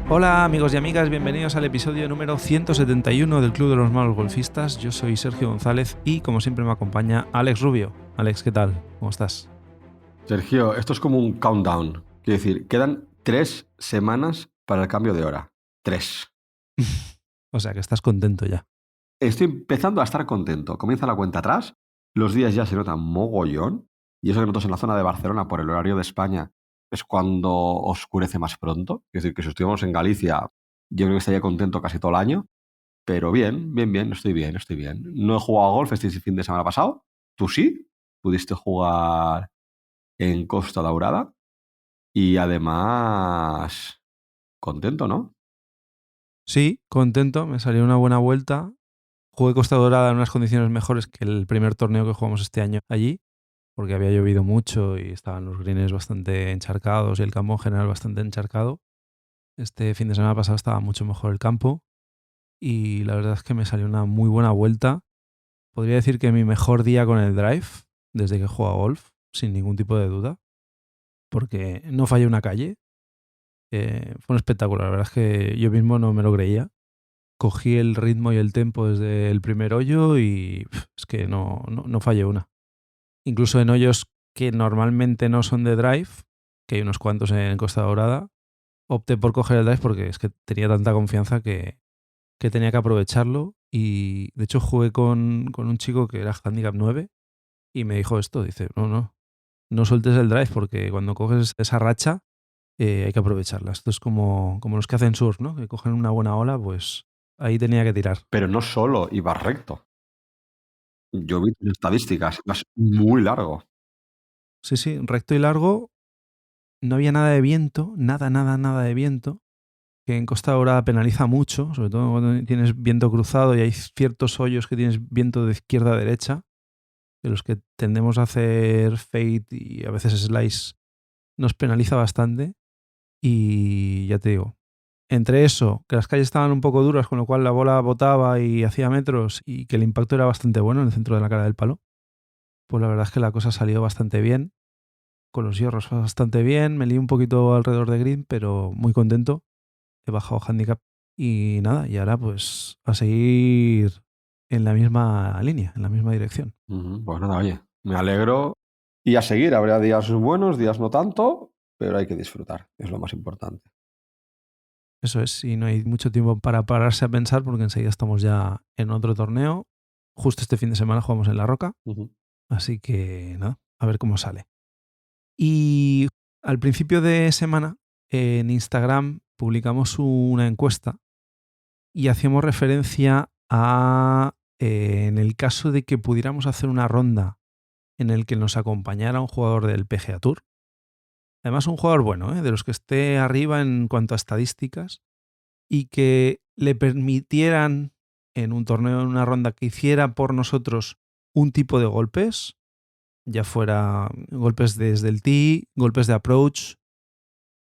Hola amigos y amigas, bienvenidos al episodio número 171 del Club de los Malos Golfistas. Yo soy Sergio González y como siempre me acompaña Alex Rubio. Alex, ¿qué tal? ¿Cómo estás? Sergio, esto es como un countdown. Quiero decir, quedan 3 semanas para el cambio de hora. 3. O sea que estás contento ya. Estoy empezando a estar contento. Comienza la cuenta atrás, los días ya se notan mogollón, y eso que nosotros en la zona de Barcelona, por el horario de España, es cuando oscurece más pronto. Es decir, que si estuviéramos en Galicia, yo creo que estaría contento casi todo el año. Pero bien, estoy bien. No he jugado a golf este fin de semana pasado. Tú sí, pudiste jugar en Costa Daurada. Y además, contento, ¿no? Sí, contento, me salió una buena vuelta. Jugué Costa Dorada en unas condiciones mejores que el primer torneo que jugamos este año allí, porque había llovido mucho y estaban los greens bastante encharcados y el campo en general bastante encharcado. Este fin de semana pasado estaba mucho mejor el campo y la verdad es que me salió una muy buena vuelta. Podría decir que mi mejor día con el drive, desde que juego a golf, sin ningún tipo de duda, porque no fallé una calle. Fue un espectáculo, la verdad es que yo mismo no me lo creía. Cogí el ritmo y el tempo desde el primer hoyo y es que no fallé una. Incluso en hoyos que normalmente no son de drive, que hay unos cuantos en Costa Dorada, opté por coger el drive porque es que tenía tanta confianza que tenía que aprovecharlo. Y de hecho jugué con un chico que era handicap 9 y me dijo esto, dice, no sueltes el drive porque cuando coges esa racha hay que aprovecharla. Esto es como los que hacen surf, ¿no? Que cogen una buena ola, pues ahí tenía que tirar. Pero no solo ibas recto. Yo vi tus estadísticas, ibas muy largo. Sí, sí, recto y largo, no había nada de viento, nada de viento, que en Costa Dorada penaliza mucho, sobre todo cuando tienes viento cruzado y hay ciertos hoyos que tienes viento de izquierda a derecha, de los que tendemos a hacer fade y a veces slice, nos penaliza bastante. Y ya te digo, entre eso, que las calles estaban un poco duras, con lo cual la bola botaba y hacía metros y que el impacto era bastante bueno en el centro de la cara del palo, pues la verdad es que la cosa salió bastante bien. Con los hierros fue bastante bien, me lié un poquito alrededor de green, pero muy contento. He bajado handicap y nada, y ahora pues a seguir en la misma línea, en la misma dirección. Pues nada, oye, me alegro. Y a seguir, habrá días buenos, días no tanto, pero hay que disfrutar, es lo más importante. Eso es, y no hay mucho tiempo para pararse a pensar porque enseguida estamos ya en otro torneo. Justo este fin de semana jugamos en La Roca, Ujú. así que nada, a ver cómo sale. Y al principio de semana en Instagram publicamos una encuesta y hacíamos referencia a, en el caso de que pudiéramos hacer una ronda en el que nos acompañara un jugador del PGA Tour, además un jugador bueno, de los que esté arriba en cuanto a estadísticas, y que le permitieran en un torneo, en una ronda, que hiciera por nosotros un tipo de golpes, ya fuera golpes desde el tee, golpes de approach,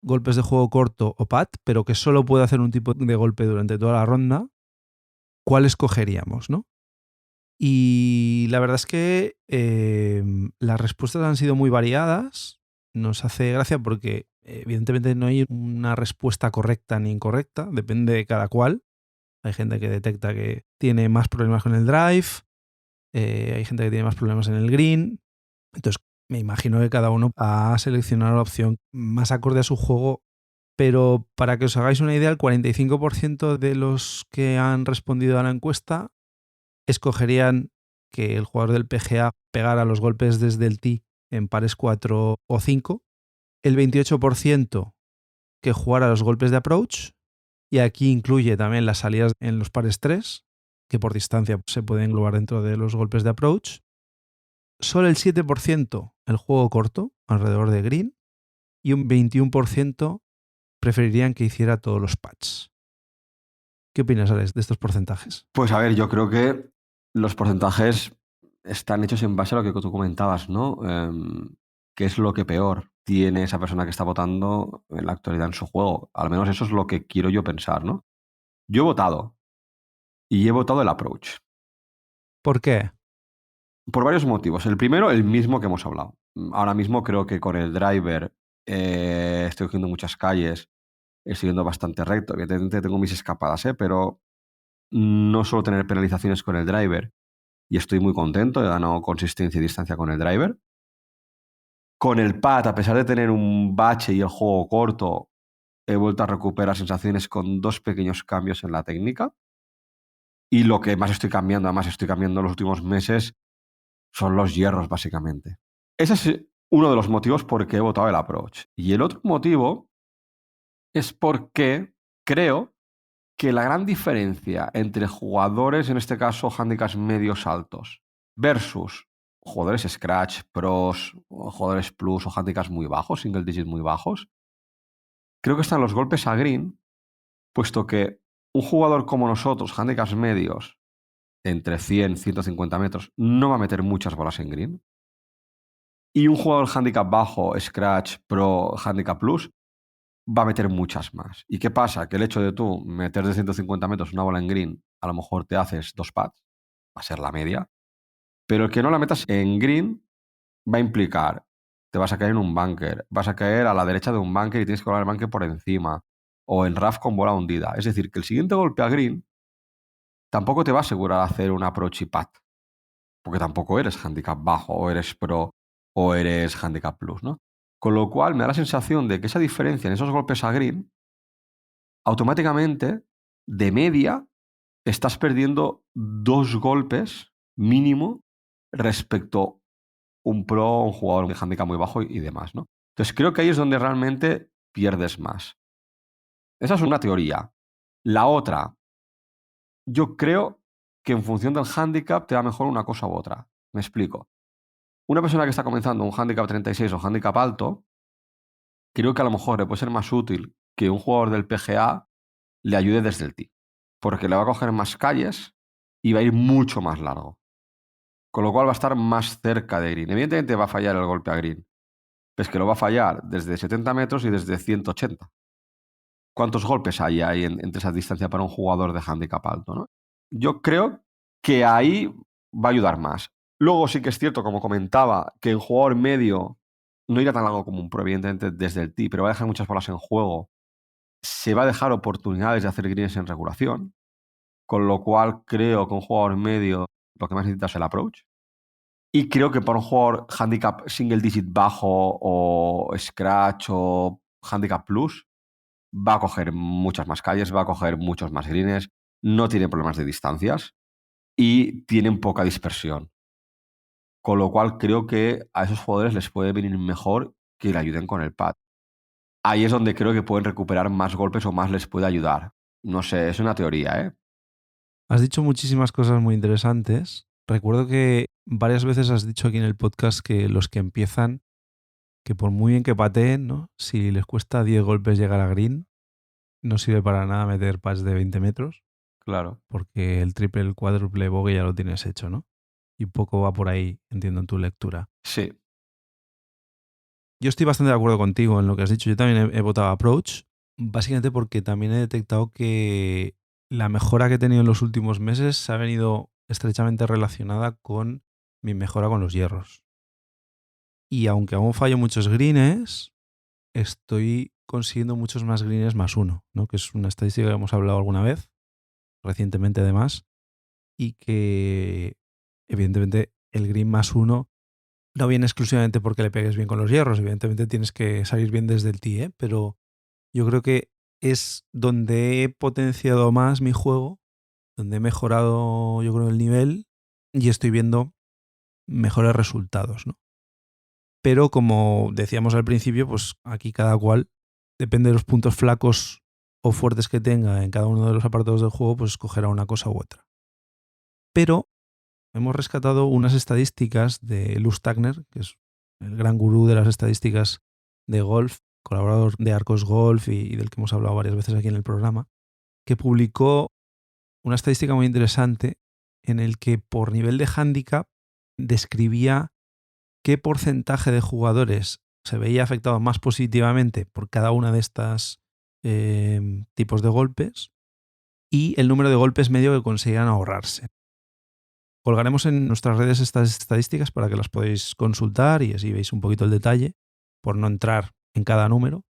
golpes de juego corto o pad, pero que solo puede hacer un tipo de golpe durante toda la ronda, ¿cuál escogeríamos, no? Y la verdad es que las respuestas han sido muy variadas. Nos hace gracia porque evidentemente no hay una respuesta correcta ni incorrecta, depende de cada cual. Hay gente que detecta que tiene más problemas con el drive, hay gente que tiene más problemas en el green. Entonces, me imagino que cada uno ha seleccionado la opción más acorde a su juego, pero para que os hagáis una idea, el 45% de los que han respondido a la encuesta escogerían que el jugador del PGA pegara los golpes desde el tee en pares 4 o 5, el 28% que jugara los golpes de approach, y aquí incluye también las salidas en los pares 3, que por distancia se puede englobar dentro de los golpes de approach. Solo el 7% el juego corto, alrededor de green, y un 21% preferirían que hiciera todos los putts. ¿Qué opinas, Alex, de estos porcentajes? Pues a ver, yo creo que los porcentajes están hechos en base a lo que tú comentabas, ¿no? ¿Qué es lo que peor tiene esa persona que está votando en la actualidad en su juego? Al menos eso es lo que quiero yo pensar, ¿no? Yo he votado y he votado el approach. ¿Por qué? Por varios motivos. El primero, el mismo que hemos hablado. Ahora mismo creo que con el driver estoy cogiendo muchas calles, estoy yendo bastante recto. Evidentemente tengo mis escapadas, pero no suelo tener penalizaciones con el driver y estoy muy contento, he ganado consistencia y distancia con el driver. Con el pad, a pesar de tener un bache y el juego corto, he vuelto a recuperar sensaciones con 2 pequeños cambios en la técnica. Y lo que más estoy cambiando, además estoy cambiando en los últimos meses, son los hierros, básicamente. Ese es uno de los motivos por qué he votado el approach. Y el otro motivo es porque creo que la gran diferencia entre jugadores, en este caso handicaps medios altos, versus jugadores scratch, pros, o jugadores plus o handicaps muy bajos, single digit muy bajos, creo que están los golpes a green, puesto que un jugador como nosotros, handicaps medios, entre 100 y 150 metros, no va a meter muchas bolas en green. Y un jugador handicap bajo, scratch, pro, handicap plus, va a meter muchas más. ¿Y qué pasa? Que el hecho de tú meter de 150 metros una bola en green, a lo mejor te haces 2 pads, va a ser la media, pero el que no la metas en green va a implicar, te vas a caer en un bunker, vas a caer a la derecha de un bunker y tienes que colar el bunker por encima, o en RAF con bola hundida. Es decir, que el siguiente golpe a green tampoco te va a asegurar hacer un approach y pat, porque tampoco eres handicap bajo, o eres pro, o eres handicap plus, ¿no? Con lo cual me da la sensación de que esa diferencia en esos golpes a green, automáticamente, de media, estás perdiendo 2 golpes mínimo respecto un pro, un jugador de handicap muy bajo y demás, ¿no? Entonces creo que ahí es donde realmente pierdes más. Esa es una teoría. La otra, yo creo que en función del handicap te da mejor una cosa u otra. Me explico. Una persona que está comenzando un handicap 36 o handicap alto, creo que a lo mejor le puede ser más útil que un jugador del PGA le ayude desde el tee, porque le va a coger más calles y va a ir mucho más largo. Con lo cual va a estar más cerca de green. Evidentemente va a fallar el golpe a green. Pero es que lo va a fallar desde 70 metros y desde 180. ¿Cuántos golpes hay ahí entre esa distancia para un jugador de handicap alto, ¿no? Yo creo que ahí va a ayudar más. Luego sí que es cierto, como comentaba, que el jugador medio no irá tan largo como un pro, evidentemente, desde el tee, pero va a dejar muchas bolas en juego. Se va a dejar oportunidades de hacer greens en regulación, con lo cual creo que un jugador medio lo que más necesita es el approach. Y creo que para un jugador handicap single digit bajo o scratch o handicap plus, va a coger muchas más calles, va a coger muchos más greens, no tiene problemas de distancias y tienen poca dispersión. Con lo cual creo que a esos jugadores les puede venir mejor que le ayuden con el pad. Ahí es donde creo que pueden recuperar más golpes o más les puede ayudar. No sé, es una teoría, ¿eh? Has dicho muchísimas cosas muy interesantes. Recuerdo que varias veces has dicho aquí en el podcast que los que empiezan, que por muy bien que pateen, ¿no? Si les cuesta 10 golpes llegar a green, no sirve para nada meter pads de 20 metros, Claro. porque el triple, el cuádruple bogey ya lo tienes hecho, ¿no? Y poco va por ahí, entiendo, en tu lectura. Sí. Yo estoy bastante de acuerdo contigo en lo que has dicho. Yo también he votado approach, básicamente porque también he detectado que la mejora que he tenido en los últimos meses se ha venido estrechamente relacionada con mi mejora con los hierros. Y aunque aún fallo muchos greens, estoy consiguiendo muchos más greens más uno, ¿no? Que es una estadística que hemos hablado alguna vez, recientemente además, y que evidentemente el green más uno no viene exclusivamente porque le pegues bien con los hierros, evidentemente tienes que salir bien desde el tee, pero yo creo que es donde he potenciado más mi juego, donde he mejorado yo creo el nivel y estoy viendo mejores resultados, ¿no? Pero como decíamos al principio, pues aquí cada cual, depende de los puntos flacos o fuertes que tenga en cada uno de los apartados del juego, pues escogerá una cosa u otra. Pero hemos rescatado unas estadísticas de Luz Tagner, que es el gran gurú de las estadísticas de golf, colaborador de Arcos Golf y del que hemos hablado varias veces aquí en el programa, que publicó una estadística muy interesante en el que por nivel de handicap describía qué porcentaje de jugadores se veía afectado más positivamente por cada una de estas tipos de golpes y el número de golpes medio que conseguían ahorrarse. Colgaremos en nuestras redes estas estadísticas para que las podáis consultar y así veis un poquito el detalle, por no entrar en cada número,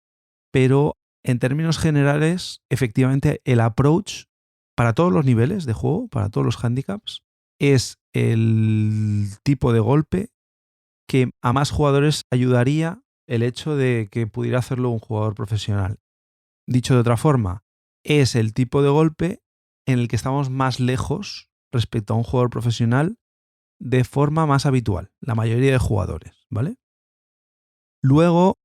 pero en términos generales, efectivamente, el approach para todos los niveles de juego, para todos los handicaps, es el tipo de golpe que a más jugadores ayudaría el hecho de que pudiera hacerlo un jugador profesional. Dicho de otra forma, es el tipo de golpe en el que estamos más lejos respecto a un jugador profesional de forma más habitual, la mayoría de jugadores, ¿vale? Luego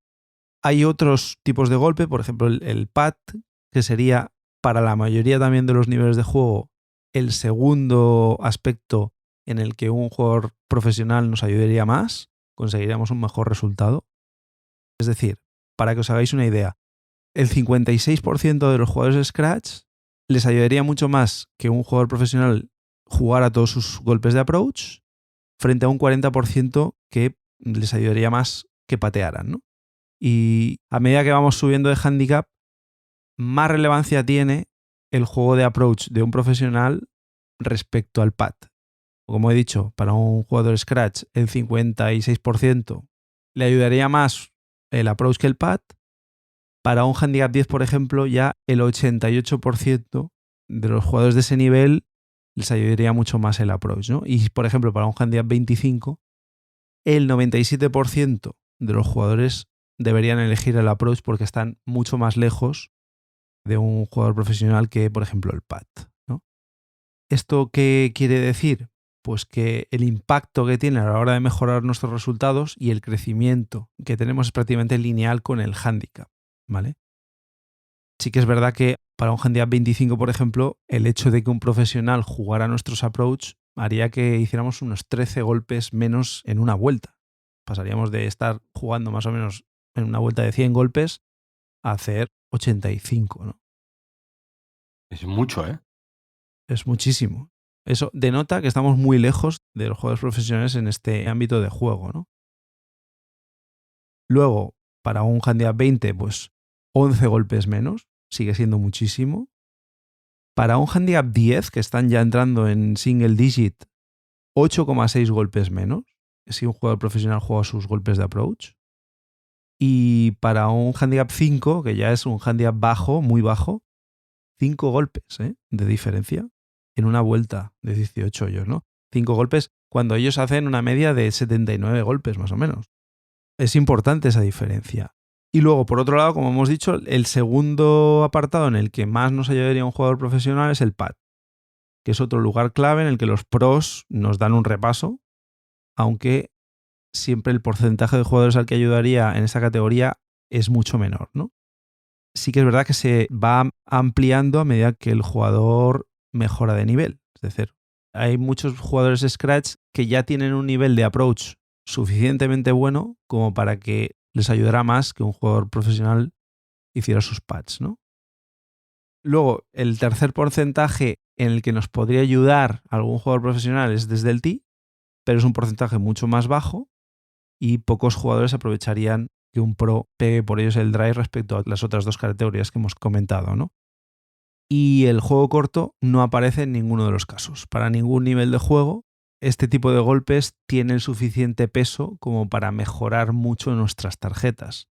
hay otros tipos de golpe, por ejemplo el pad, que sería para la mayoría también de los niveles de juego el segundo aspecto en el que un jugador profesional nos ayudaría más, conseguiríamos un mejor resultado. Es decir, para que os hagáis una idea, el 56% de los jugadores de Scratch les ayudaría mucho más que un jugador profesional jugara todos sus golpes de approach frente a un 40% que les ayudaría más que patearan, ¿no? Y a medida que vamos subiendo de handicap, más relevancia tiene el juego de approach de un profesional respecto al pad. Como he dicho, para un jugador Scratch el 56% le ayudaría más el approach que el pad. Para un handicap 10, por ejemplo, ya el 88% de los jugadores de ese nivel les ayudaría mucho más el approach, ¿no? Y, por ejemplo, para un handicap 25, el 97% de los jugadores deberían elegir el approach porque están mucho más lejos de un jugador profesional que, por ejemplo, el pad, ¿no? ¿Esto qué quiere decir? Pues que el impacto que tiene a la hora de mejorar nuestros resultados y el crecimiento que tenemos es prácticamente lineal con el handicap, ¿vale? Sí que es verdad que para un handicap 25, por ejemplo, el hecho de que un profesional jugara nuestros approach haría que hiciéramos unos 13 golpes menos en una vuelta. Pasaríamos de estar jugando más o menos en una vuelta de 100 golpes a hacer 85, ¿no? Es mucho, ¿eh? Es muchísimo. Eso denota que estamos muy lejos de los jugadores profesionales en este ámbito de juego, ¿no? Luego, para un handicap 20, pues 11 golpes menos, sigue siendo muchísimo. Para un handicap 10, que están ya entrando en single digit, 8,6 golpes menos, si un jugador profesional juega sus golpes de approach. Y para un handicap 5, que ya es un handicap bajo, muy bajo, 5 golpes de diferencia en una vuelta de 18 hoyos, ¿no? 5 golpes cuando ellos hacen una media de 79 golpes más o menos. Es importante esa diferencia. Y luego, por otro lado, como hemos dicho, el segundo apartado en el que más nos ayudaría un jugador profesional es el pad, que es otro lugar clave en el que los pros nos dan un repaso, aunque siempre el porcentaje de jugadores al que ayudaría en esa categoría es mucho menor, ¿no? Sí que es verdad que se va ampliando a medida que el jugador mejora de nivel. Es decir, hay muchos jugadores Scratch que ya tienen un nivel de approach suficientemente bueno como para que les ayudara más que un jugador profesional hiciera sus pads, ¿no? Luego, el tercer porcentaje en el que nos podría ayudar algún jugador profesional es desde el tee, pero es un porcentaje mucho más bajo y pocos jugadores aprovecharían que un pro pegue por ellos el drive respecto a las otras dos categorías que hemos comentado, ¿no? Y el juego corto no aparece en ninguno de los casos. Para ningún nivel de juego, este tipo de golpes tiene el suficiente peso como para mejorar mucho nuestras tarjetas.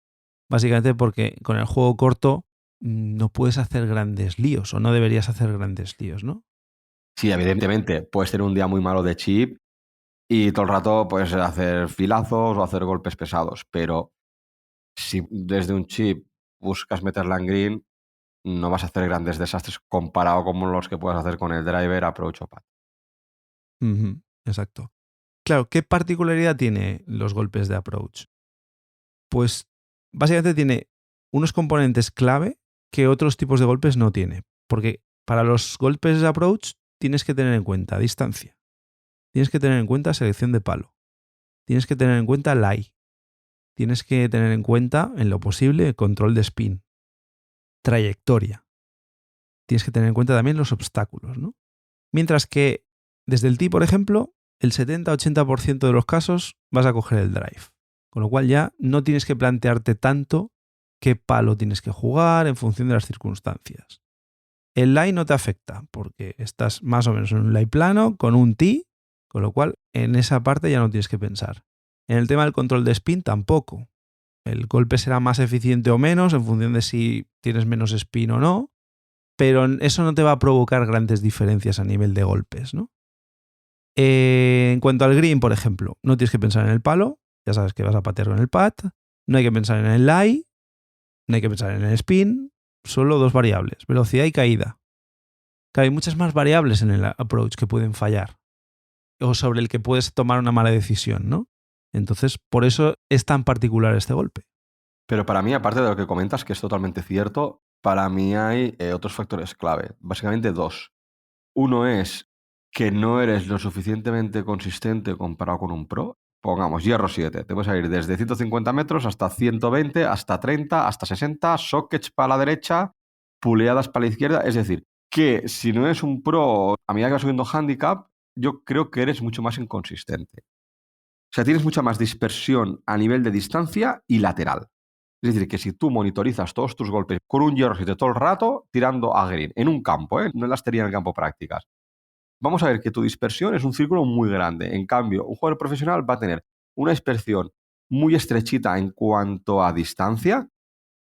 Básicamente porque con el juego corto no puedes hacer grandes líos o no deberías hacer grandes líos, ¿no? Sí, evidentemente, puedes tener un día muy malo de chip y todo el rato puedes hacer filazos o hacer golpes pesados, pero si desde un chip buscas meterla en green, no vas a hacer grandes desastres comparado con los que puedes hacer con el driver, approach o pad. Exacto. Claro, ¿qué particularidad tiene los golpes de approach? Pues básicamente tiene unos componentes clave que otros tipos de golpes no tiene. Porque para los golpes de approach tienes que tener en cuenta distancia, tienes que tener en cuenta selección de palo, tienes que tener en cuenta lie, tienes que tener en cuenta, en lo posible, control de spin, trayectoria. Tienes que tener en cuenta también los obstáculos, ¿no? Mientras que desde el tee, por ejemplo, el 70-80% de los casos vas a coger el drive. Con lo cual ya no tienes que plantearte tanto qué palo tienes que jugar en función de las circunstancias. El lie no te afecta porque estás más o menos en un lie plano con un tee, con lo cual en esa parte ya no tienes que pensar. En el tema del control de spin tampoco. El golpe será más eficiente o menos en función de si tienes menos spin o no, pero eso no te va a provocar grandes diferencias a nivel de golpes, ¿no? En cuanto al green, por ejemplo, no tienes que pensar en el palo, ya sabes que vas a patear con el pad, no hay que pensar en el lie, no hay que pensar en el spin, solo dos variables, velocidad y caída. Claro, hay muchas más variables en el approach que pueden fallar o sobre el que puedes tomar una mala decisión, ¿no? Entonces, por eso es tan particular este golpe. Pero para mí, aparte de lo que comentas, que es totalmente cierto, para mí hay otros factores clave. Básicamente dos. Uno es que no eres lo suficientemente consistente comparado con un pro. Pongamos hierro 7. Te puedes ir desde 150 metros hasta 120, hasta 30, hasta 60, sockets para la derecha, puleadas para la izquierda. Es decir, que si no eres un pro, a medida que vas subiendo handicap, yo creo que eres mucho más inconsistente. O sea, tienes mucha más dispersión a nivel de distancia y lateral. Es decir, que si tú monitorizas todos tus golpes con un hierro 7 todo el rato, tirando a green, en un campo, no en la estería en el campo prácticas, vamos a ver que tu dispersión es un círculo muy grande. En cambio, un jugador profesional va a tener una dispersión muy estrechita en cuanto a distancia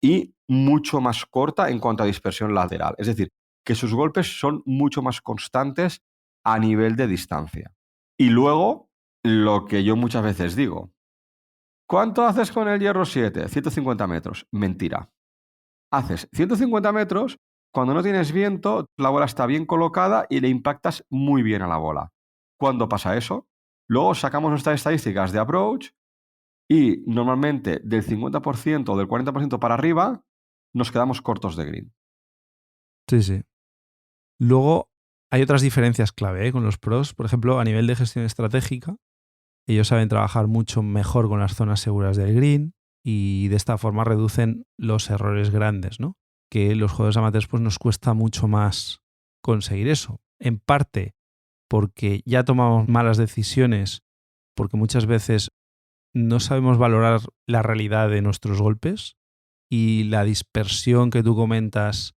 y mucho más corta en cuanto a dispersión lateral. Es decir, que sus golpes son mucho más constantes a nivel de distancia. Y luego, lo que yo muchas veces digo, ¿cuánto haces con el hierro 7? 150 metros. Mentira. Haces 150 metros cuando no tienes viento, la bola está bien colocada y le impactas muy bien a la bola. ¿Cuándo pasa eso? Luego sacamos nuestras estadísticas de approach y normalmente del 50% o del 40% para arriba nos quedamos cortos de green. Sí, sí. Luego hay otras diferencias clave con los pros. Por ejemplo, a nivel de gestión estratégica, ellos saben trabajar mucho mejor con las zonas seguras del green y de esta forma reducen los errores grandes, ¿no? Que los jugadores amateurs pues, nos cuesta mucho más conseguir eso. En parte porque ya tomamos malas decisiones, porque muchas veces no sabemos valorar la realidad de nuestros golpes y la dispersión que tú comentas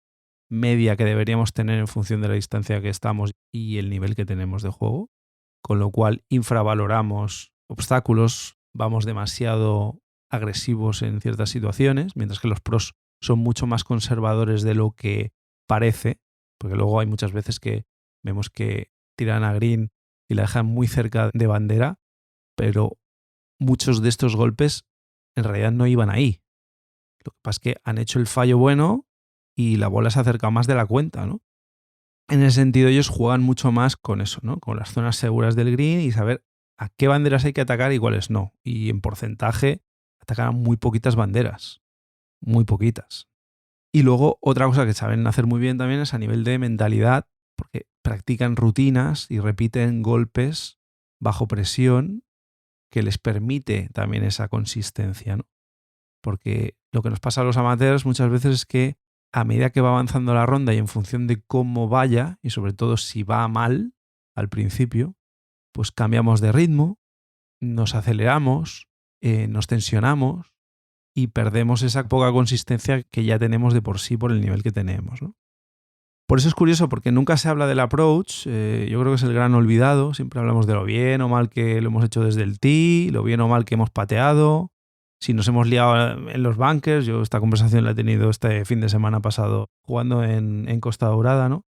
media que deberíamos tener en función de la distancia que estamos y el nivel que tenemos de juego, con lo cual infravaloramos obstáculos, vamos demasiado agresivos en ciertas situaciones, mientras que los pros son mucho más conservadores de lo que parece, porque luego hay muchas veces que vemos que tiran a green y la dejan muy cerca de bandera, pero muchos de estos golpes en realidad no iban ahí. Lo que pasa es que han hecho el fallo bueno y la bola se ha acercado más de la cuenta, ¿no? En ese sentido ellos juegan mucho más con eso, ¿no? Con las zonas seguras del green y saber a qué banderas hay que atacar y cuáles no. Y en porcentaje atacan a muy poquitas banderas, muy poquitas. Y luego otra cosa que saben hacer muy bien también es a nivel de mentalidad, porque practican rutinas y repiten golpes bajo presión que les permite también esa consistencia, ¿no? Porque lo que nos pasa a los amateurs muchas veces es que a medida que va avanzando la ronda y en función de cómo vaya, y sobre todo si va mal al principio, pues cambiamos de ritmo, nos aceleramos, nos tensionamos y perdemos esa poca consistencia que ya tenemos de por sí por el nivel que tenemos, ¿no? Por eso es curioso, porque nunca se habla del approach, yo creo que es el gran olvidado, siempre hablamos de lo bien o mal que lo hemos hecho desde el tee, lo bien o mal que hemos pateado, si nos hemos liado en los bunkers. Yo esta conversación la he tenido este fin de semana pasado jugando en Costa Dorada, ¿no?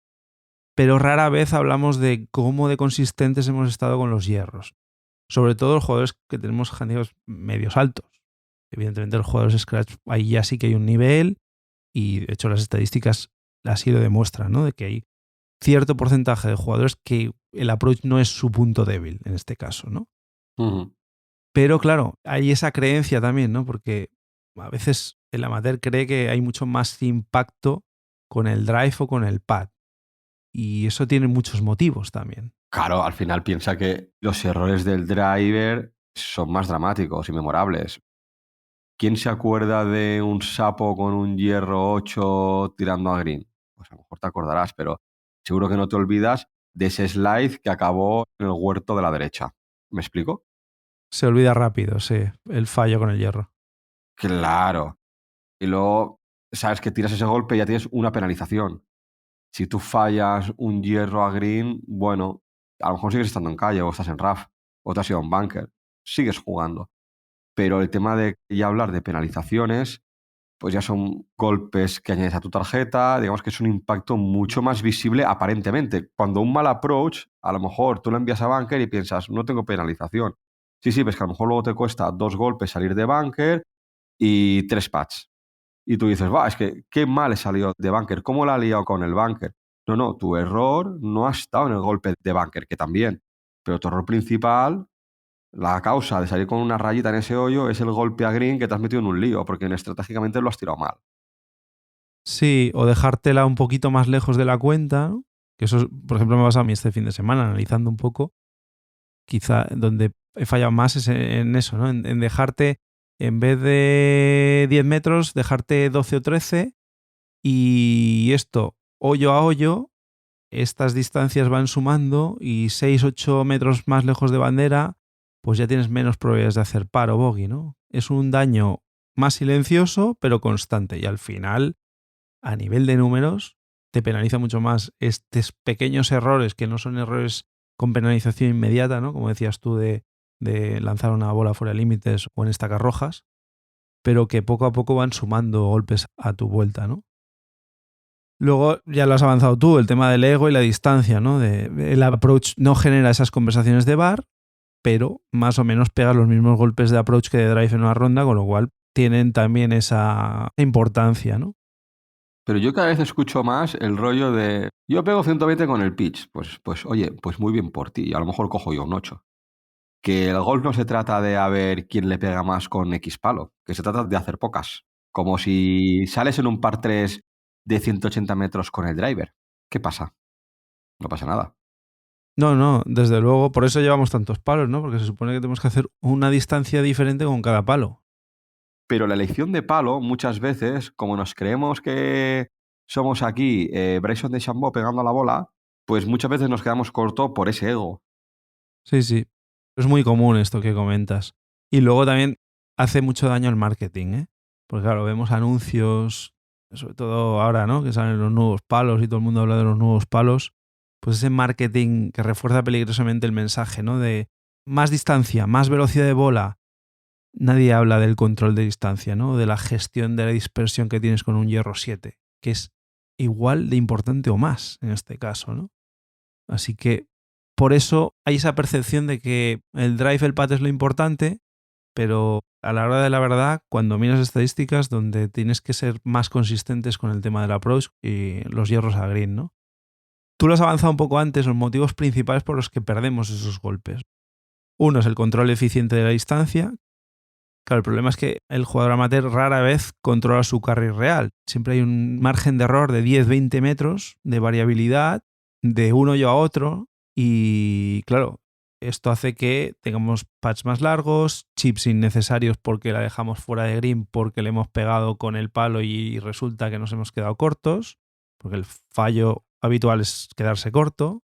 Pero rara vez hablamos de cómo de consistentes hemos estado con los hierros. Sobre todo los jugadores que tenemos handicaps medios altos. Evidentemente los jugadores Scratch ahí ya sí que hay un nivel y de hecho las estadísticas así lo demuestran, ¿no? De que hay cierto porcentaje de jugadores que el approach no es su punto débil en este caso, ¿no? Uh-huh. Pero claro, hay esa creencia también, ¿no? Porque a veces el amateur cree que hay mucho más impacto con el drive o con el pad. Y eso tiene muchos motivos también. Claro, al final piensa que los errores del driver son más dramáticos y memorables. ¿Quién se acuerda de un sapo con un hierro 8 tirando a green? Pues a lo mejor te acordarás, pero seguro que no te olvidas de ese slide que acabó en el huerto de la derecha. ¿Me explico? Se olvida rápido, sí, el fallo con el hierro. Claro. Y luego sabes que tiras ese golpe y ya tienes una penalización. Si tú fallas un hierro a green, bueno, a lo mejor sigues estando en calle o estás en RAF o te has ido a un bunker. Sigues jugando. Pero el tema de ya hablar de penalizaciones, pues ya son golpes que añades a tu tarjeta, digamos que es un impacto mucho más visible aparentemente. Cuando un mal approach, a lo mejor tú lo envías a bunker y piensas, no tengo penalización. Sí, sí, ves que a lo mejor luego te cuesta 2 golpes salir de bunker y 3 pats. Y tú dices, va, es que qué mal he salido de bunker, ¿cómo la he liado con el bunker? No, no, tu error no ha estado en el golpe de bunker, que también, pero tu error principal, la causa de salir con una rayita en ese hoyo es el golpe a green que te has metido en un lío, porque estratégicamente lo has tirado mal. Sí, o dejártela un poquito más lejos de la cuenta, ¿no? Que eso, por ejemplo, me ha pasado a mí este fin de semana, analizando un poco. Quizá donde he fallado más es en eso, ¿no? En dejarte, en vez de 10 metros, dejarte 12 o 13 y esto, hoyo a hoyo, estas distancias van sumando y 6 8 metros más lejos de bandera, pues ya tienes menos probabilidades de hacer par o bogey, ¿no? Es un daño más silencioso, pero constante y al final, a nivel de números, te penaliza mucho más estos pequeños errores que no son errores con penalización inmediata, ¿no? Como decías tú, de lanzar una bola fuera de límites o en estacas rojas, pero que poco a poco van sumando golpes a tu vuelta, ¿no? Luego ya lo has avanzado tú, el tema del ego y la distancia, ¿no? El approach no genera esas conversaciones de bar, pero más o menos pega los mismos golpes de approach que de drive en una ronda, con lo cual tienen también esa importancia, ¿no? Pero yo cada vez escucho más el rollo de, yo pego 120 con el pitch, pues oye, pues muy bien por ti, a lo mejor cojo yo un 8. Que el golf no se trata de a ver quién le pega más con X palo, que se trata de hacer pocas. Como si sales en un par 3 de 180 metros con el driver. ¿Qué pasa? No pasa nada. No, no, desde luego, por eso llevamos tantos palos, ¿no? Porque se supone que tenemos que hacer una distancia diferente con cada palo. Pero la elección de palo, muchas veces, como nos creemos que somos aquí Bryson DeChambeau pegando a la bola, pues muchas veces nos quedamos corto por ese ego. Sí, sí. Es muy común esto que comentas. Y luego también hace mucho daño el marketing, ¿eh? Porque claro, vemos anuncios, sobre todo ahora, ¿no? Que salen los nuevos palos y todo el mundo habla de los nuevos palos. Pues ese marketing que refuerza peligrosamente el mensaje, ¿no? De más distancia, más velocidad de bola. Nadie habla del control de distancia, ¿no? De la gestión de la dispersión que tienes con un hierro 7, que es igual de importante o más en este caso, ¿no? Así que por eso hay esa percepción de que el drive, el pad es lo importante, pero a la hora de la verdad, cuando miras estadísticas, donde tienes que ser más consistentes con el tema del approach y los hierros a green, ¿no? Tú lo has avanzado un poco antes, los motivos principales por los que perdemos esos golpes. Uno es el control eficiente de la distancia. Claro, el problema es que el jugador amateur rara vez controla su carry real. Siempre hay un margen de error de 10-20 metros de variabilidad de un hoyo a otro y claro, esto hace que tengamos pads más largos, chips innecesarios porque la dejamos fuera de green porque le hemos pegado con el palo y resulta que nos hemos quedado cortos, porque el fallo habitual es quedarse corto.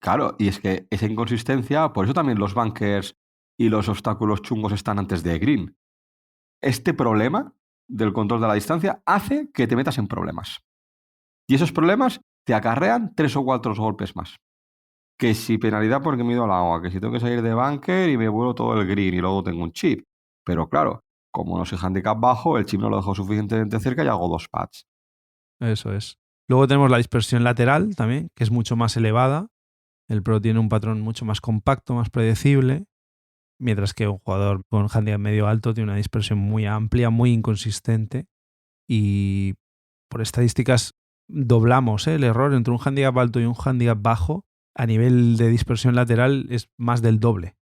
Claro, y es que esa inconsistencia, por eso también los bunkers y los obstáculos chungos están antes de green. Este problema del control de la distancia hace que te metas en problemas. Y esos problemas te acarrean 3 o 4 golpes más. Que si penalidad porque me he ido al agua, que si tengo que salir de bunker y me vuelo todo el green y luego tengo un chip. Pero claro, como no soy handicap bajo, el chip no lo dejo suficientemente cerca y hago 2 pads. Eso es. Luego tenemos la dispersión lateral también, que es mucho más elevada. El Pro tiene un patrón mucho más compacto, más predecible, mientras que un jugador con handicap medio alto tiene una dispersión muy amplia, muy inconsistente y por estadísticas doblamos, ¿eh? El error entre un handicap alto y un handicap bajo a nivel de dispersión lateral es más del doble,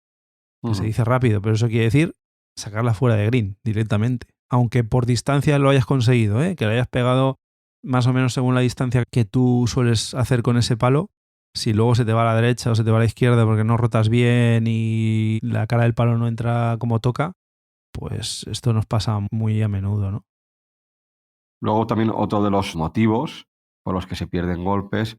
que se Ujú. dice rápido, pero eso quiere decir sacarla fuera de green directamente. Aunque por distancia lo hayas conseguido, ¿eh? Que lo hayas pegado más o menos según la distancia que tú sueles hacer con ese palo, si luego se te va a la derecha o se te va a la izquierda porque no rotas bien y la cara del palo no entra como toca, pues esto nos pasa muy a menudo, ¿no? Luego también otro de los motivos por los que se pierden golpes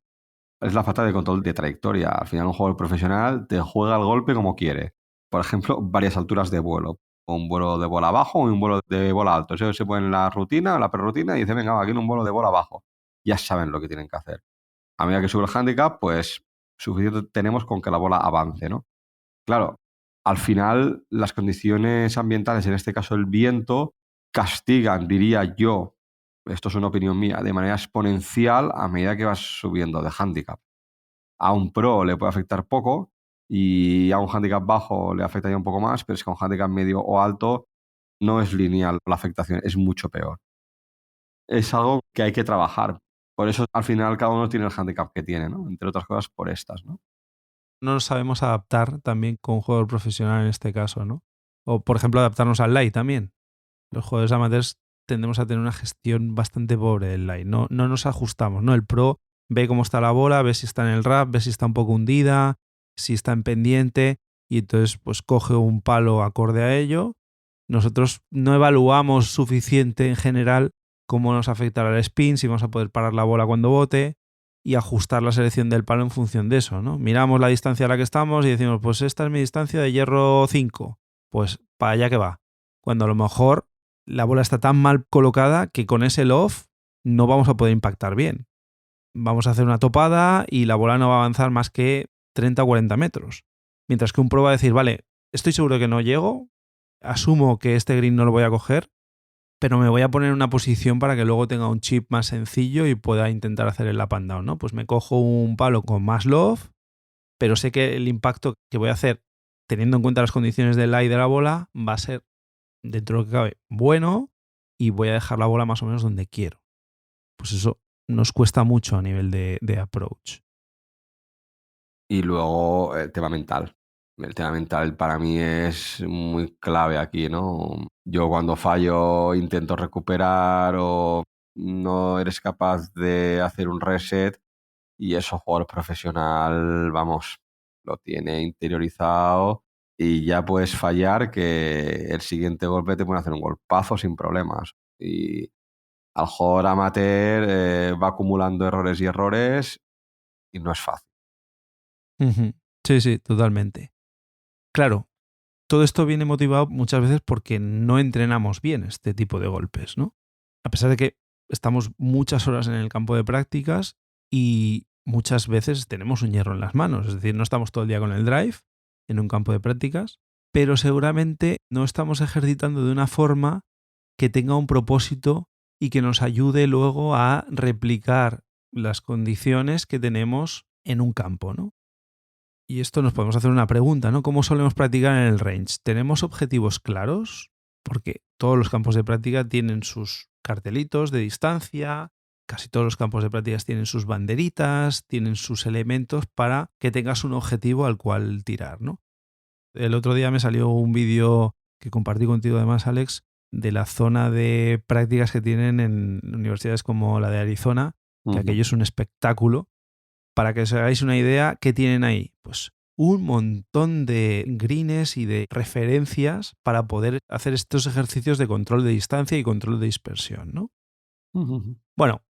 es la falta de control de trayectoria. Al final un jugador profesional te juega el golpe como quiere. Por ejemplo, varias alturas de vuelo. Un vuelo de bola abajo y un vuelo de bola alto. Eso se pone en la rutina, la prerrutina y dice, venga, va, aquí en un vuelo de bola abajo. Ya saben lo que tienen que hacer. A medida que sube el handicap, pues suficiente tenemos con que la bola avance, ¿no? Claro, al final las condiciones ambientales, en este caso el viento, castigan, diría yo, esto es una opinión mía, de manera exponencial a medida que vas subiendo de handicap. A un pro le puede afectar poco y a un handicap bajo le afectaría un poco más, pero es que a un handicap medio o alto no es lineal la afectación, es mucho peor. Es algo que hay que trabajar. Por eso al final cada uno tiene el handicap que tiene, ¿no? Entre otras cosas por estas, ¿no? No nos sabemos adaptar también con un jugador profesional en este caso, ¿no? O, por ejemplo, adaptarnos al light también. Los jugadores amateurs tendemos a tener una gestión bastante pobre del light. No nos ajustamos, ¿no? El pro ve cómo está la bola, ve si está en el wrap, ve si está un poco hundida, si está en pendiente, y entonces pues coge un palo acorde a ello. Nosotros no evaluamos suficiente en general cómo nos afectará el spin, si vamos a poder parar la bola cuando bote y ajustar la selección del palo en función de eso, ¿no? Miramos la distancia a la que estamos y decimos, pues esta es mi distancia de hierro 5, pues para allá que va. Cuando a lo mejor la bola está tan mal colocada que con ese loft no vamos a poder impactar bien. Vamos a hacer una topada y la bola no va a avanzar más que 30 o 40 metros. Mientras que un pro va a decir, vale, estoy seguro que no llego, asumo que este green no lo voy a coger, pero me voy a poner en una posición para que luego tenga un chip más sencillo y pueda intentar hacer el up and down, ¿no? Pues me cojo un palo con más loft, pero sé que el impacto que voy a hacer, teniendo en cuenta las condiciones del lie de la bola, va a ser, dentro de lo que cabe, bueno, y voy a dejar la bola más o menos donde quiero. Pues eso nos cuesta mucho a nivel de approach. Y luego el tema mental. El tema mental para mí es muy clave aquí, ¿no? Yo cuando fallo intento recuperar o no eres capaz de hacer un reset y eso jugador profesional, vamos, lo tiene interiorizado y ya puedes fallar que el siguiente golpe te puede hacer un golpazo sin problemas. Y al jugador amateur va acumulando errores y errores y no es fácil. Ujú. Sí, sí, totalmente. Claro, todo esto viene motivado muchas veces porque no entrenamos bien este tipo de golpes, ¿no? A pesar de que estamos muchas horas en el campo de prácticas y muchas veces tenemos un hierro en las manos, es decir, no estamos todo el día con el drive en un campo de prácticas, pero seguramente no estamos ejercitando de una forma que tenga un propósito y que nos ayude luego a replicar las condiciones que tenemos en un campo, ¿no? Y esto nos podemos hacer una pregunta, ¿no? ¿Cómo solemos practicar en el range? ¿Tenemos objetivos claros? Porque todos los campos de práctica tienen sus cartelitos de distancia, casi todos los campos de prácticas tienen sus banderitas, tienen sus elementos para que tengas un objetivo al cual tirar, ¿no? El otro día me salió un vídeo que compartí contigo además, Alex, de la zona de prácticas que tienen en universidades como la de Arizona, que Ujú. aquello es un espectáculo. Para que os hagáis una idea, ¿qué tienen ahí? Pues un montón de greens y de referencias para poder hacer estos ejercicios de control de distancia y control de dispersión, ¿no? Ujú. Bueno,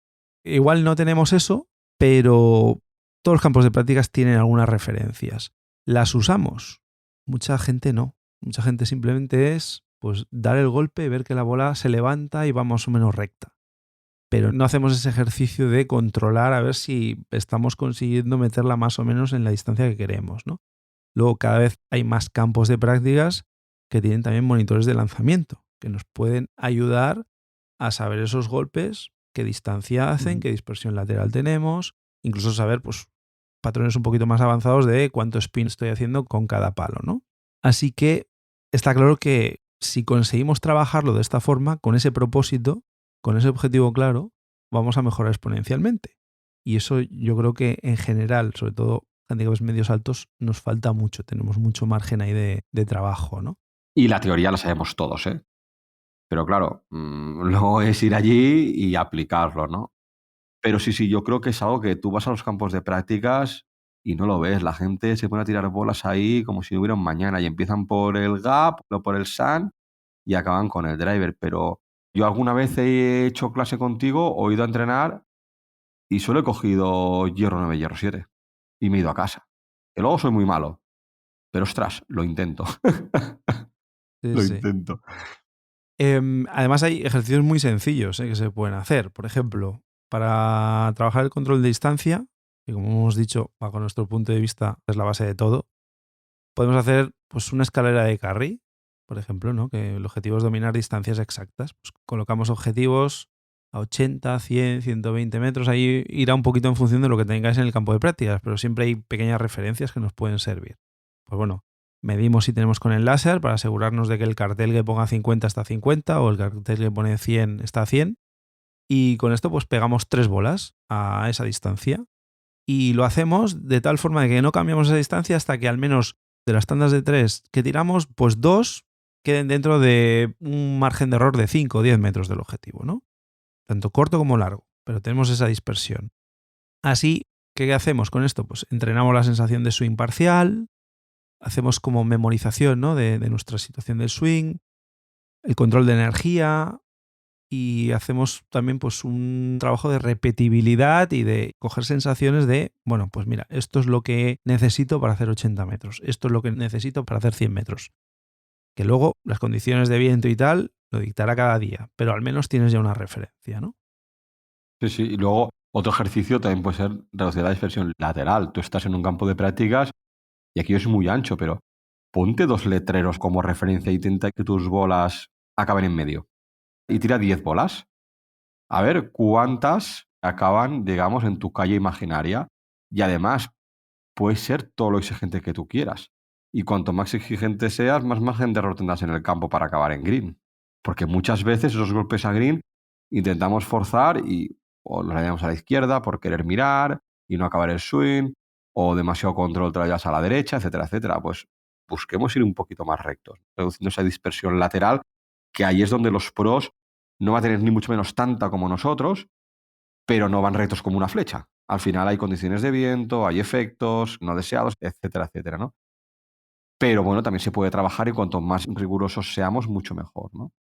igual no tenemos eso, pero todos los campos de prácticas tienen algunas referencias. ¿Las usamos? Mucha gente no. Mucha gente simplemente es pues dar el golpe, ver que la bola se levanta y va más o menos recta. Pero no hacemos ese ejercicio de controlar a ver si estamos consiguiendo meterla más o menos en la distancia que queremos, ¿no? Luego cada vez hay más campos de prácticas que tienen también monitores de lanzamiento, que nos pueden ayudar a saber esos golpes, qué distancia hacen, Ujú. qué dispersión lateral tenemos, incluso saber pues, patrones un poquito más avanzados de cuánto spin estoy haciendo con cada palo, ¿no? Así que está claro que si conseguimos trabajarlo de esta forma, con ese propósito, con ese objetivo claro, vamos a mejorar exponencialmente. Y eso yo creo que en general, sobre todo handicaps medios altos, nos falta mucho. Tenemos mucho margen ahí de trabajo, ¿no? Y la teoría la sabemos todos, ¿eh? Pero claro, luego es ir allí y aplicarlo, ¿no? Pero sí, sí, yo creo que es algo que tú vas a los campos de prácticas y no lo ves. La gente se pone a tirar bolas ahí como si no hubiera un mañana y empiezan por el gap o por el sun y acaban con el driver. Pero yo alguna vez he hecho clase contigo o he ido a entrenar y solo he cogido hierro 9, hierro 7 y me he ido a casa. Que luego soy muy malo, pero ostras, lo intento. Sí, Lo sí. intento. Además hay ejercicios muy sencillos que se pueden hacer. Por ejemplo, para trabajar el control de distancia, que como hemos dicho, bajo nuestro punto de vista es la base de todo, Podemos hacer pues una escalera de carry, por ejemplo, ¿no? Que el objetivo es dominar distancias exactas. Pues colocamos objetivos a 80, 100, 120 metros. Ahí irá un poquito en función de lo que tengáis en el campo de prácticas, pero siempre hay pequeñas referencias que nos pueden servir. Pues bueno, medimos si tenemos con el láser para asegurarnos de que el cartel que ponga 50 está a 50 o el cartel que pone 100 está a 100. Y con esto pues pegamos 3 bolas a esa distancia. Y lo hacemos de tal forma de que no cambiamos esa distancia hasta que al menos de las tandas de 3 que tiramos, pues 2 queden dentro de un margen de error de 5 o 10 metros del objetivo, ¿no? Tanto corto como largo, pero tenemos esa dispersión. Así, ¿qué hacemos con esto? Pues entrenamos la sensación de swing parcial, hacemos como memorización, ¿no? de nuestra situación del swing, el control de energía, y hacemos también pues un trabajo de repetibilidad y de coger sensaciones de, bueno, pues mira, esto es lo que necesito para hacer 80 metros, esto es lo que necesito para hacer 100 metros. Que luego las condiciones de viento y tal lo dictará cada día, pero al menos tienes ya una referencia, ¿no? Sí, sí. Y luego otro ejercicio también puede ser reducir la dispersión lateral. Tú estás en un campo de prácticas y aquí es muy ancho, pero ponte 2 letreros como referencia e intenta que tus bolas acaben en medio. Y tira 10 bolas. A ver cuántas acaban, digamos, en tu calle imaginaria. Y además, puedes ser todo lo exigente que tú quieras. Y cuanto más exigente seas, más margen de error tendrás en el campo para acabar en green. Porque muchas veces esos golpes a green intentamos forzar y o nos vayamos a la izquierda por querer mirar y no acabar el swing, o demasiado control te lo llevas a la derecha, etcétera, etcétera. Pues busquemos ir un poquito más rectos, reduciendo esa dispersión lateral, que ahí es donde los pros no va a tener ni mucho menos tanta como nosotros, pero no van rectos como una flecha. Al final hay condiciones de viento, hay efectos no deseados, etcétera, etcétera, ¿no? Pero bueno, también se puede trabajar y cuanto más rigurosos seamos, mucho mejor, ¿no?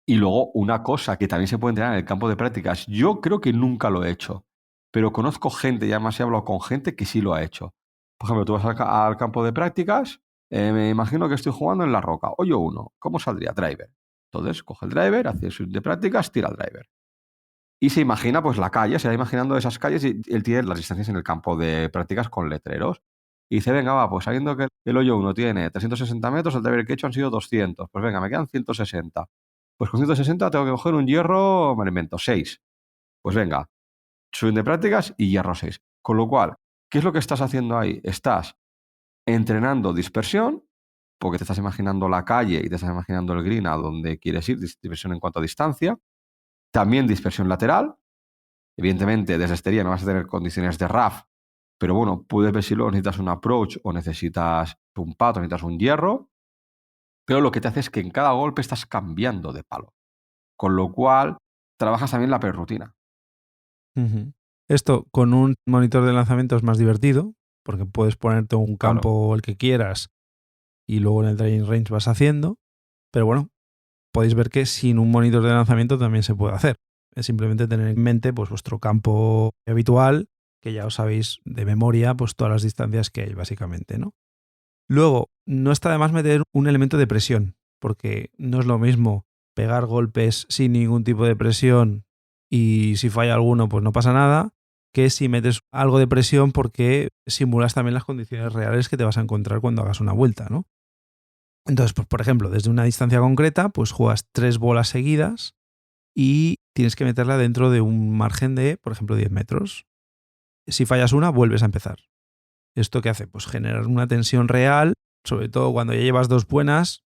Y luego una cosa que también se puede entrenar en el campo de prácticas, yo creo que nunca lo he hecho, pero conozco gente, y además he hablado con gente que sí lo ha hecho. Por ejemplo, tú vas al campo de prácticas, me imagino que estoy jugando en la roca, hoyo 1, ¿cómo saldría? Driver. Entonces, coge el driver, hace el swing de prácticas, tira el driver. Y se imagina pues la calle, se va imaginando esas calles y él tiene las distancias en el campo de prácticas con letreros. Y dice, venga, va, pues sabiendo que el hoyo 1 tiene 360 metros, el driver que he hecho han sido 200. Pues venga, me quedan 160. Pues con 160 tengo que coger un hierro, me lo invento, 6. Pues venga, swing de prácticas y hierro 6. Con lo cual, ¿qué es lo que estás haciendo ahí? Estás entrenando dispersión, porque te estás imaginando la calle y te estás imaginando el green a donde quieres ir, dispersión en cuanto a distancia. También dispersión lateral. Evidentemente, desde estería no vas a tener condiciones de RAF, pero bueno, puedes ver si luego necesitas un approach o necesitas un pato, necesitas un hierro, pero lo que te hace es que en cada golpe estás cambiando de palo, con lo cual trabajas también la perrutina. Uh-huh. Esto con un monitor de lanzamiento es más divertido, porque puedes ponerte un campo Claro. el que quieras y luego en el driving range vas haciendo, pero bueno, podéis ver que sin un monitor de lanzamiento también se puede hacer. Es simplemente tener en mente pues vuestro campo habitual, que ya os sabéis de memoria pues todas las distancias que hay básicamente, ¿no? Luego, no está de más meter un elemento de presión, porque no es lo mismo pegar golpes sin ningún tipo de presión y si falla alguno pues no pasa nada, que si metes algo de presión porque simulas también las condiciones reales que te vas a encontrar cuando hagas una vuelta, ¿no? Entonces, pues, por ejemplo, desde una distancia concreta, pues juegas 3 bolas seguidas y tienes que meterla dentro de un margen de, por ejemplo, 10 metros. Si fallas una, vuelves a empezar. ¿Esto qué hace? Pues generar una tensión real, sobre todo cuando ya llevas 2 buenas,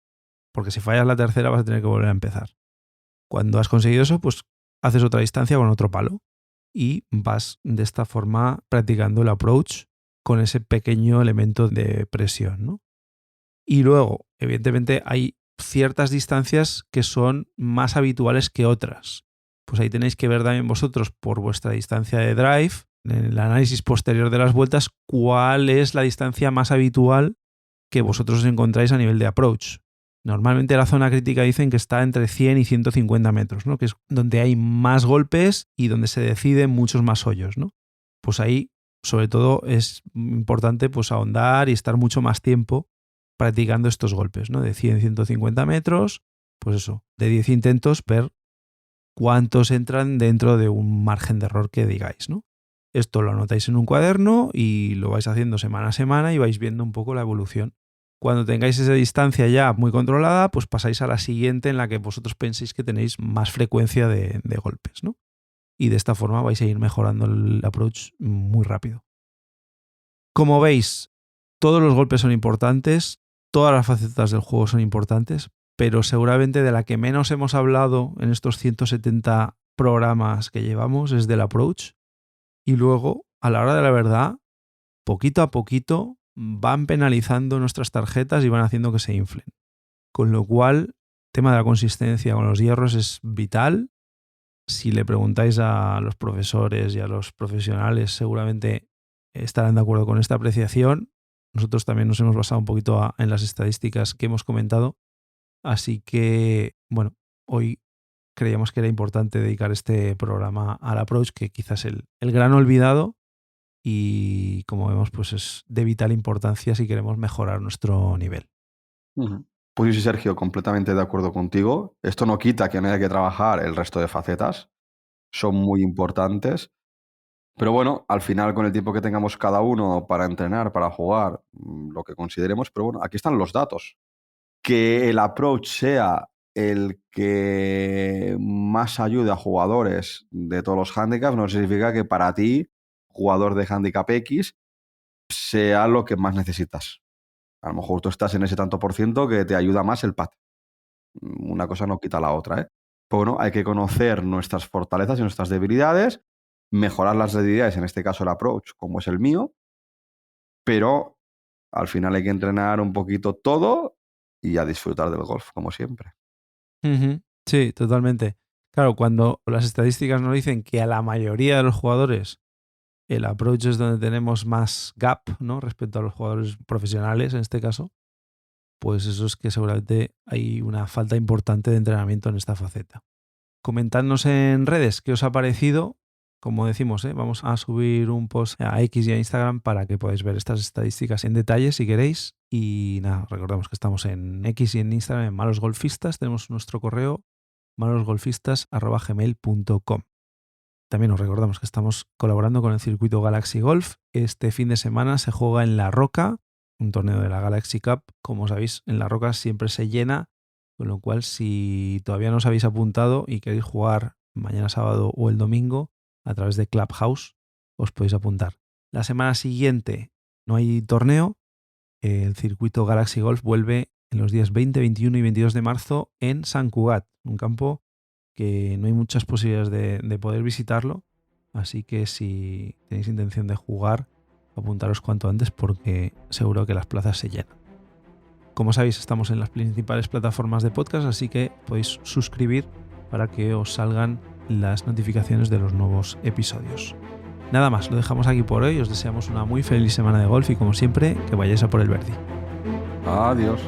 porque si fallas la tercera vas a tener que volver a empezar. Cuando has conseguido eso, pues haces otra distancia con otro palo y vas de esta forma practicando el approach con ese pequeño elemento de presión, ¿no? Y luego, evidentemente, hay ciertas distancias que son más habituales que otras. Pues ahí tenéis que ver también vosotros por vuestra distancia de drive, en el análisis posterior de las vueltas, cuál es la distancia más habitual que vosotros encontráis a nivel de approach. Normalmente la zona crítica dicen que está entre 100 y 150 metros, ¿no? Que es donde hay más golpes y donde se deciden muchos más hoyos, ¿no? Pues ahí, sobre todo, es importante pues ahondar y estar mucho más tiempo practicando estos golpes, ¿no? De 100, 150 metros, pues eso, de 10 intentos, ver cuántos entran dentro de un margen de error que digáis, ¿no? Esto lo anotáis en un cuaderno y lo vais haciendo semana a semana y vais viendo un poco la evolución. Cuando tengáis esa distancia ya muy controlada, pues pasáis a la siguiente en la que vosotros penséis que tenéis más frecuencia de golpes, ¿no? Y de esta forma vais a ir mejorando el approach muy rápido. Como veis, todos los golpes son importantes, todas las facetas del juego son importantes, pero seguramente de la que menos hemos hablado en estos 170 programas que llevamos es del approach. Y luego, a la hora de la verdad, poquito a poquito van penalizando nuestras tarjetas y van haciendo que se inflen. Con lo cual, el tema de la consistencia con los hierros es vital. Si le preguntáis a los profesores y a los profesionales, seguramente estarán de acuerdo con esta apreciación. Nosotros también nos hemos basado un poquito en las estadísticas que hemos comentado. Así que, bueno, hoy creíamos que era importante dedicar este programa al approach, que quizás es el gran olvidado y, como vemos, pues es de vital importancia si queremos mejorar nuestro nivel. Pues sí, Sergio, completamente de acuerdo contigo. Esto no quita que no haya que trabajar el resto de facetas. Son muy importantes. Pero bueno, al final, con el tiempo que tengamos cada uno para entrenar, para jugar, lo que consideremos, pero bueno, aquí están los datos. Que el approach sea el que más ayude a jugadores de todos los handicaps no significa que para ti, jugador de handicap X, sea lo que más necesitas. A lo mejor tú estás en ese tanto por ciento que te ayuda más el pad. Una cosa no quita la otra, ¿eh? Pero bueno, hay que conocer nuestras fortalezas y nuestras debilidades, mejorar las debilidades, en este caso el approach, como es el mío, pero al final hay que entrenar un poquito todo y a disfrutar del golf, como siempre. Sí, totalmente. Claro, cuando las estadísticas nos dicen que a la mayoría de los jugadores el approach es donde tenemos más gap, ¿no?, respecto a los jugadores profesionales, en este caso, pues eso es que seguramente hay una falta importante de entrenamiento en esta faceta. Comentadnos en redes qué os ha parecido. Como decimos, vamos a subir un post a X y a Instagram para que podáis ver estas estadísticas en detalle si queréis. Y nada, recordamos que estamos en X y en Instagram en Malos Golfistas. Tenemos nuestro correo malosgolfistas@gmail.com. También os recordamos que estamos colaborando con el circuito Galaxy Golf. Este fin de semana se juega en La Roca, un torneo de la Galaxy Cup. Como sabéis, en La Roca siempre se llena, con lo cual si todavía no os habéis apuntado y queréis jugar mañana sábado o el domingo a través de Clubhouse, os podéis apuntar. La semana siguiente no hay torneo. El circuito Galaxy Golf vuelve en los días 20, 21 y 22 de marzo en Sant Cugat, un campo que no hay muchas posibilidades de poder visitarlo, así que si tenéis intención de jugar, apuntaros cuanto antes porque seguro que las plazas se llenan. Como sabéis, estamos en las principales plataformas de podcast, así que podéis suscribir para que os salgan las notificaciones de los nuevos episodios. Nada más, lo dejamos aquí por hoy. Os deseamos una muy feliz semana de golf y, como siempre, que vayáis a por el birdie. Adiós.